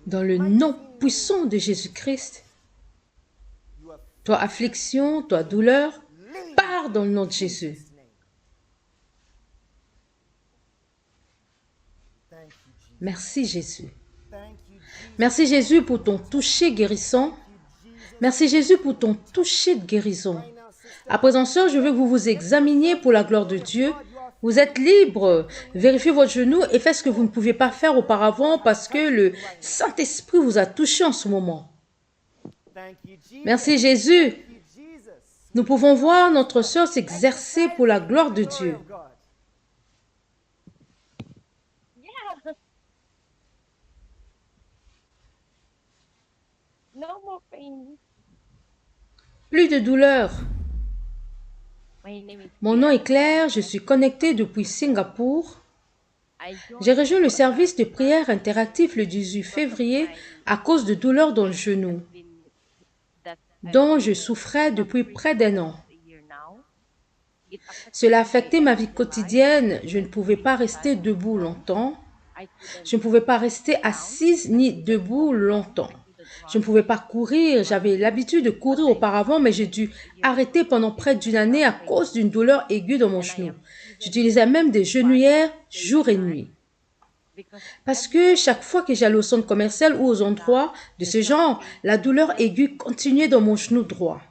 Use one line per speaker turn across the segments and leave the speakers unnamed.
Dans le nom puissant de Jésus-Christ, toi affliction, toi douleur, pars dans le nom de Jésus. Merci Jésus. Merci Jésus pour ton toucher guérissant. Merci Jésus pour ton toucher de guérison. À présent, sœur, je veux que vous vous examiniez pour la gloire de Dieu. Vous êtes libre. Vérifiez votre genou et faites ce que vous ne pouviez pas faire auparavant parce que le Saint-Esprit vous a touché en ce moment. Merci Jésus. Nous pouvons voir notre sœur s'exercer pour la gloire de Dieu. Plus de douleur. Mon nom est Claire, je suis connectée depuis Singapour. J'ai rejoint le service de prière interactif le 18 février à cause de douleurs dans le genou, dont je souffrais depuis près d'1 an. Cela affectait ma vie quotidienne, je ne pouvais pas rester debout longtemps. Je ne pouvais pas rester assise ni debout longtemps. Je ne pouvais pas courir, j'avais l'habitude de courir auparavant, mais j'ai dû arrêter pendant près d'1 année à cause d'une douleur aiguë dans mon genou. J'utilisais même des genouillères jour et nuit. Parce que chaque fois que j'allais au centre commercial ou aux endroits de ce genre, la douleur aiguë continuait dans mon genou droit.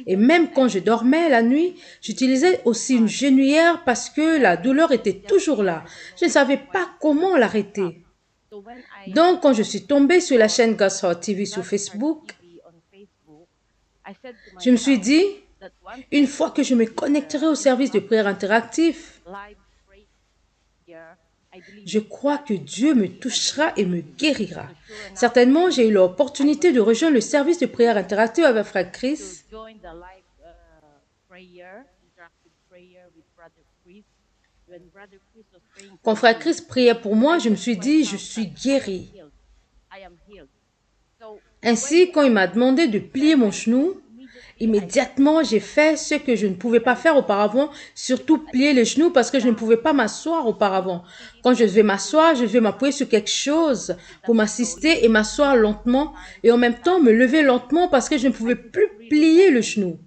Et même quand je dormais la nuit, j'utilisais aussi une genouillère parce que la douleur était toujours là. Je ne savais pas comment l'arrêter. Donc, quand je suis tombée sur la chaîne God's Heart TV sur Facebook, je me suis dit, une fois que je me connecterai au service de prière interactif, je crois que Dieu me touchera et me guérira. Certainement, j'ai eu l'opportunité de rejoindre le service de prière interactive avec Frère Chris. Quand Frère Chris priait pour moi, je me suis dit, je suis guérie. Ainsi, quand il m'a demandé de plier mon genou, immédiatement, j'ai fait ce que je ne pouvais pas faire auparavant, surtout plier les genoux parce que je ne pouvais pas m'asseoir auparavant. Quand je devais m'asseoir, je devais m'appuyer sur quelque chose pour m'assister et m'asseoir lentement et en même temps me lever lentement parce que je ne pouvais plus plier le genou.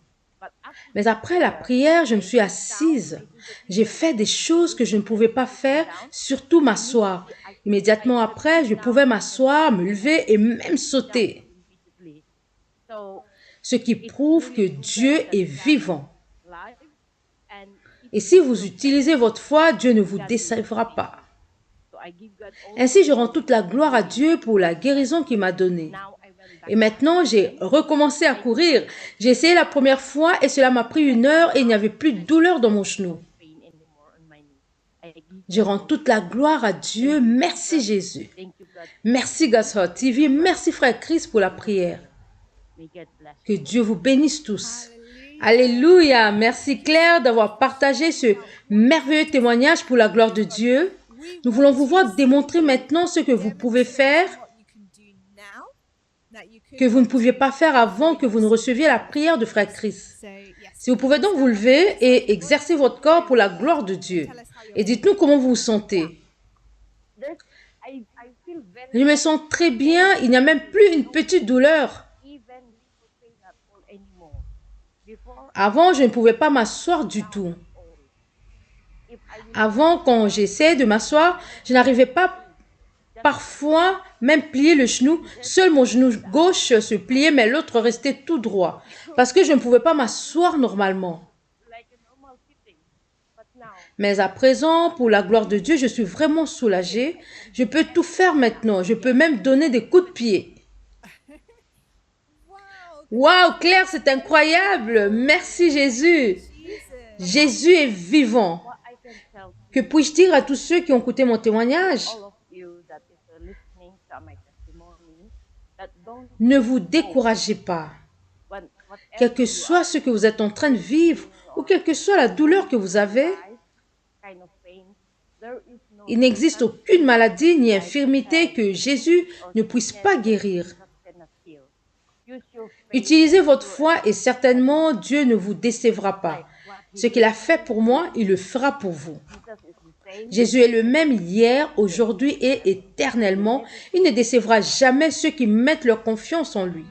Mais après la prière, je me suis assise. J'ai fait des choses que je ne pouvais pas faire, surtout m'asseoir. Immédiatement après, je pouvais m'asseoir, me lever et même sauter. Ce qui prouve que Dieu est vivant. Et si vous utilisez votre foi, Dieu ne vous décevra pas. Ainsi, je rends toute la gloire à Dieu pour la guérison qu'il m'a donnée. Et maintenant, j'ai recommencé à courir. J'ai essayé la première fois et cela m'a pris 1 heure et il n'y avait plus de douleur dans mon genou. Je rends toute la gloire à Dieu. Merci Jésus. Merci God's Heart TV. Merci Frère Chris pour la prière. Que Dieu vous bénisse tous. Alléluia. Merci Claire d'avoir partagé ce merveilleux témoignage pour la gloire de Dieu. Nous voulons vous voir démontrer maintenant ce que vous pouvez faire, que vous ne pouviez pas faire avant que vous ne receviez la prière de Frère Chris. Si vous pouvez donc vous lever et exercer votre corps pour la gloire de Dieu. Et dites-nous comment vous vous sentez. Je me sens très bien, il n'y a même plus une petite douleur. Avant, je ne pouvais pas m'asseoir du tout. Avant, quand j'essayais de m'asseoir, je n'arrivais pas parfois même plier le genou. Seul mon genou gauche se pliait, mais l'autre restait tout droit. Parce que je ne pouvais pas m'asseoir normalement. Mais à présent, pour la gloire de Dieu, je suis vraiment soulagée. Je peux tout faire maintenant. Je peux même donner des coups de pied. Waouh, Claire, c'est incroyable. Merci Jésus. Jésus est vivant. Que puis-je dire à tous ceux qui ont écouté mon témoignage? Ne vous découragez pas. Quel que soit ce que vous êtes en train de vivre ou quelle que soit la douleur que vous avez, il n'existe aucune maladie ni infirmité que Jésus ne puisse pas guérir. Utilisez votre foi et certainement Dieu ne vous décevra pas. Ce qu'il a fait pour moi, il le fera pour vous. Jésus est le même hier, aujourd'hui et éternellement. Il ne décevra jamais ceux qui mettent leur confiance en lui.